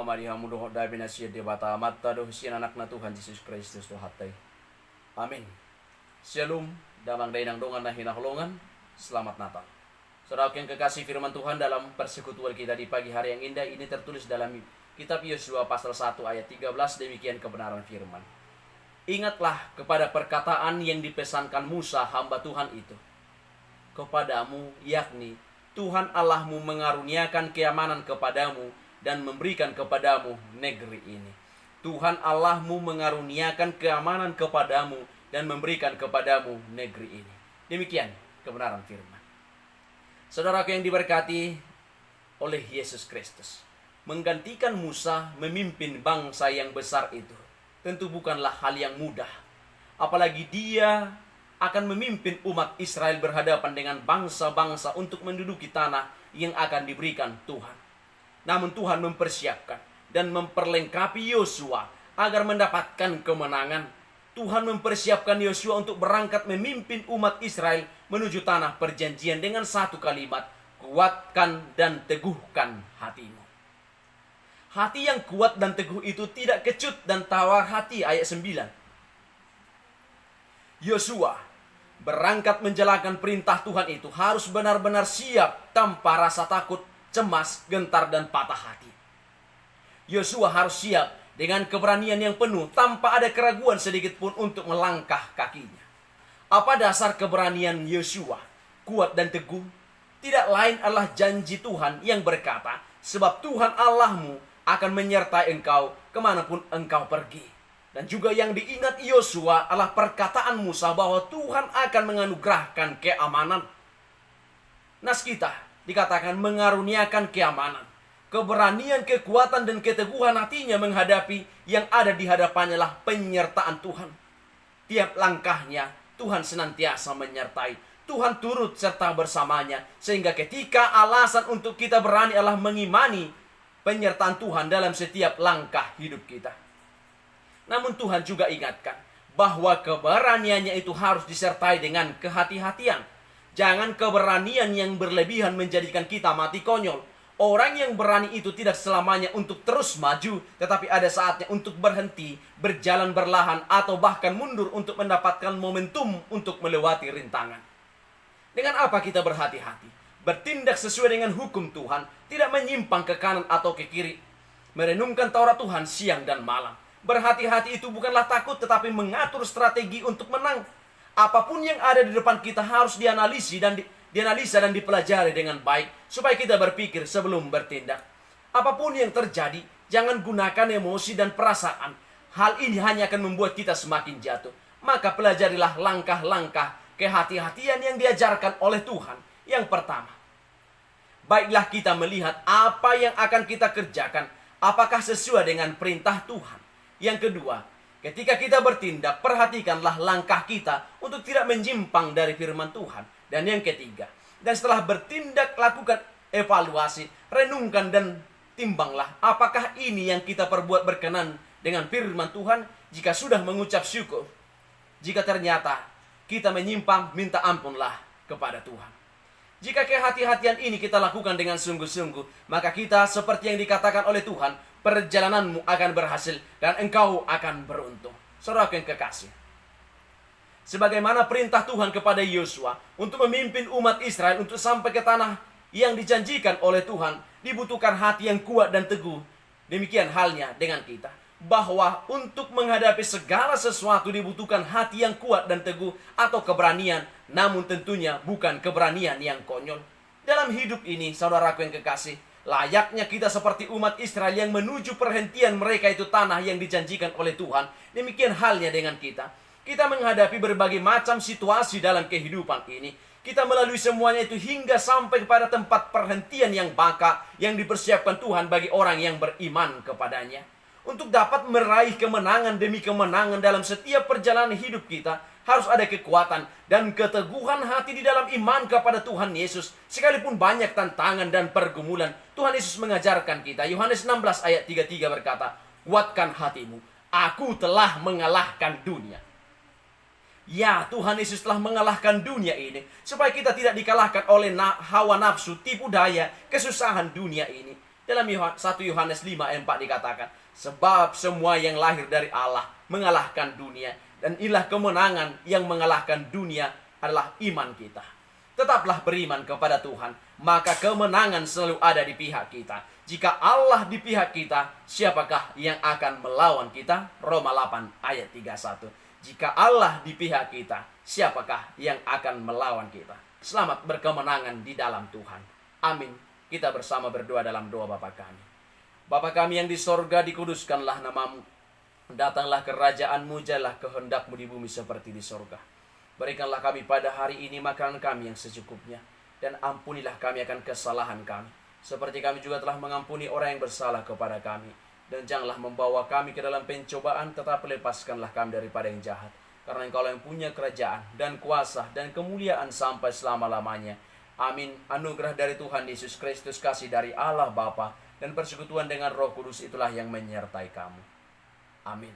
Amari hamu doh dabi na siya debata mata doh siya anak na Tuhan Yesus Kristus doh hatay. Amin. Shalom, damang day ng dongan na hinahulungan. Selamat Natal. Saudara yang kekasih firman Tuhan dalam persekutuan kita di pagi hari yang indah ini tertulis dalam kitab Yosua pasal 1 ayat 13, demikian kebenaran firman. Ingatlah kepada perkataan yang dipesankan Musa hamba Tuhan itu. Kepadamu, yakni Tuhan Allahmu mengaruniakan keamanan kepadamu dan memberikan kepadamu negeri ini. Tuhan Allahmu mengaruniakan keamanan kepadamu dan memberikan kepadamu negeri ini. Demikian kebenaran firman. Saudaraku yang diberkati oleh Yesus Kristus, menggantikan Musa memimpin bangsa yang besar itu tentu bukanlah hal yang mudah. Apalagi dia akan memimpin umat Israel berhadapan dengan bangsa-bangsa untuk menduduki tanah yang akan diberikan Tuhan. Namun Tuhan mempersiapkan dan memperlengkapi Yosua agar mendapatkan kemenangan. Tuhan mempersiapkan Yosua untuk berangkat memimpin umat Israel menuju tanah perjanjian dengan satu kalimat, kuatkan dan teguhkan hatimu. Hati yang kuat dan teguh itu tidak kecut dan tawar hati, ayat 9. Yosua berangkat menjalankan perintah Tuhan itu harus benar-benar siap tanpa rasa takut, cemas, gentar, dan patah hati. Yosua harus siap dengan keberanian yang penuh tanpa ada keraguan sedikit pun untuk melangkah kakinya. Apa dasar keberanian Yosua kuat dan teguh? Tidak lain adalah janji Tuhan yang berkata, sebab Tuhan Allahmu akan menyertai engkau kemanapun engkau pergi. Dan juga yang diingat Yosua adalah perkataan Musa bahwa Tuhan akan menganugerahkan keamanan. Nas kita dikatakan mengaruniakan keamanan. Keberanian, kekuatan, dan keteguhan hatinya menghadapi yang ada di hadapannya lah penyertaan Tuhan. Tiap langkahnya Tuhan senantiasa menyertai. Tuhan turut serta bersamanya. Sehingga ketika alasan untuk kita berani adalah mengimani penyertaan Tuhan dalam setiap langkah hidup kita. Namun Tuhan juga ingatkan bahwa keberaniannya itu harus disertai dengan kehati-hatian. Jangan keberanian yang berlebihan menjadikan kita mati konyol. Orang yang berani itu tidak selamanya untuk terus maju, tetapi ada saatnya untuk berhenti, berjalan berlahan, atau bahkan mundur untuk mendapatkan momentum untuk melewati rintangan. Dengan apa kita berhati-hati? Bertindak sesuai dengan hukum Tuhan, tidak menyimpang ke kanan atau ke kiri. Merenungkan Taurat Tuhan siang dan malam. Berhati-hati itu bukanlah takut, tetapi mengatur strategi untuk menang. Apapun yang ada di depan kita harus dianalisa dan dipelajari dengan baik, supaya kita berpikir sebelum bertindak. Apapun yang terjadi, jangan gunakan emosi dan perasaan. Hal ini hanya akan membuat kita semakin jatuh. Maka pelajarilah langkah-langkah kehati-hatian yang diajarkan oleh Tuhan. Yang pertama, baiklah kita melihat apa yang akan kita kerjakan, apakah sesuai dengan perintah Tuhan. Yang kedua, ketika kita bertindak, perhatikanlah langkah kita untuk tidak menyimpang dari firman Tuhan. Dan yang ketiga, dan setelah bertindak, lakukan evaluasi, renungkan dan timbanglah apakah ini yang kita perbuat berkenan dengan firman Tuhan. Jika sudah mengucap syukur, jika ternyata kita menyimpang, minta ampunlah kepada Tuhan. Jika kehati-hatian ini kita lakukan dengan sungguh-sungguh, maka kita seperti yang dikatakan oleh Tuhan, perjalananmu akan berhasil dan engkau akan beruntung. Saudara yang kekasih, sebagaimana perintah Tuhan kepada Yosua untuk memimpin umat Israel untuk sampai ke tanah yang dijanjikan oleh Tuhan, dibutuhkan hati yang kuat dan teguh. Demikian halnya dengan kita, bahwa untuk menghadapi segala sesuatu dibutuhkan hati yang kuat dan teguh atau keberanian, namun tentunya bukan keberanian yang konyol. Dalam hidup ini, saudaraku yang kekasih, layaknya kita seperti umat Israel yang menuju perhentian mereka itu tanah yang dijanjikan oleh Tuhan. Demikian halnya dengan kita. Kita menghadapi berbagai macam situasi dalam kehidupan ini. Kita melalui semuanya itu hingga sampai kepada tempat perhentian yang baka yang dipersiapkan Tuhan bagi orang yang beriman kepadanya. Untuk dapat meraih kemenangan demi kemenangan dalam setiap perjalanan hidup kita, harus ada kekuatan dan keteguhan hati di dalam iman kepada Tuhan Yesus. Sekalipun banyak tantangan dan pergumulan, Tuhan Yesus mengajarkan kita. Yohanes 16 ayat 33 berkata, kuatkan hatimu, aku telah mengalahkan dunia. Ya, Tuhan Yesus telah mengalahkan dunia ini, supaya kita tidak dikalahkan oleh hawa nafsu, tipu daya, kesusahan dunia ini. Dalam 1 Yohanes 5 ayat 4 dikatakan, sebab semua yang lahir dari Allah mengalahkan dunia, dan inilah kemenangan yang mengalahkan dunia adalah iman kita. Tetaplah beriman kepada Tuhan, maka kemenangan selalu ada di pihak kita. Jika Allah di pihak kita, siapakah yang akan melawan kita? Roma 8 ayat 31. Jika Allah di pihak kita, siapakah yang akan melawan kita? Selamat berkemenangan di dalam Tuhan. Amin. Kita bersama berdoa dalam doa Bapa kami. Bapa kami yang di sorga, dikuduskanlah namamu. Datanglah kerajaan-Mu, jadilah kehendak-Mu di bumi seperti di sorga. Berikanlah kami pada hari ini makanan kami yang secukupnya, dan ampunilah kami akan kesalahan kami, seperti kami juga telah mengampuni orang yang bersalah kepada kami. Dan janganlah membawa kami ke dalam pencobaan, tetapi lepaskanlah kami daripada yang jahat. Karena Engkau yang punya kerajaan dan kuasa dan kemuliaan sampai selama-lamanya. Amin. Anugerah dari Tuhan Yesus Kristus, kasih dari Allah Bapa, dan persekutuan dengan Roh Kudus itulah yang menyertai kamu. Amin.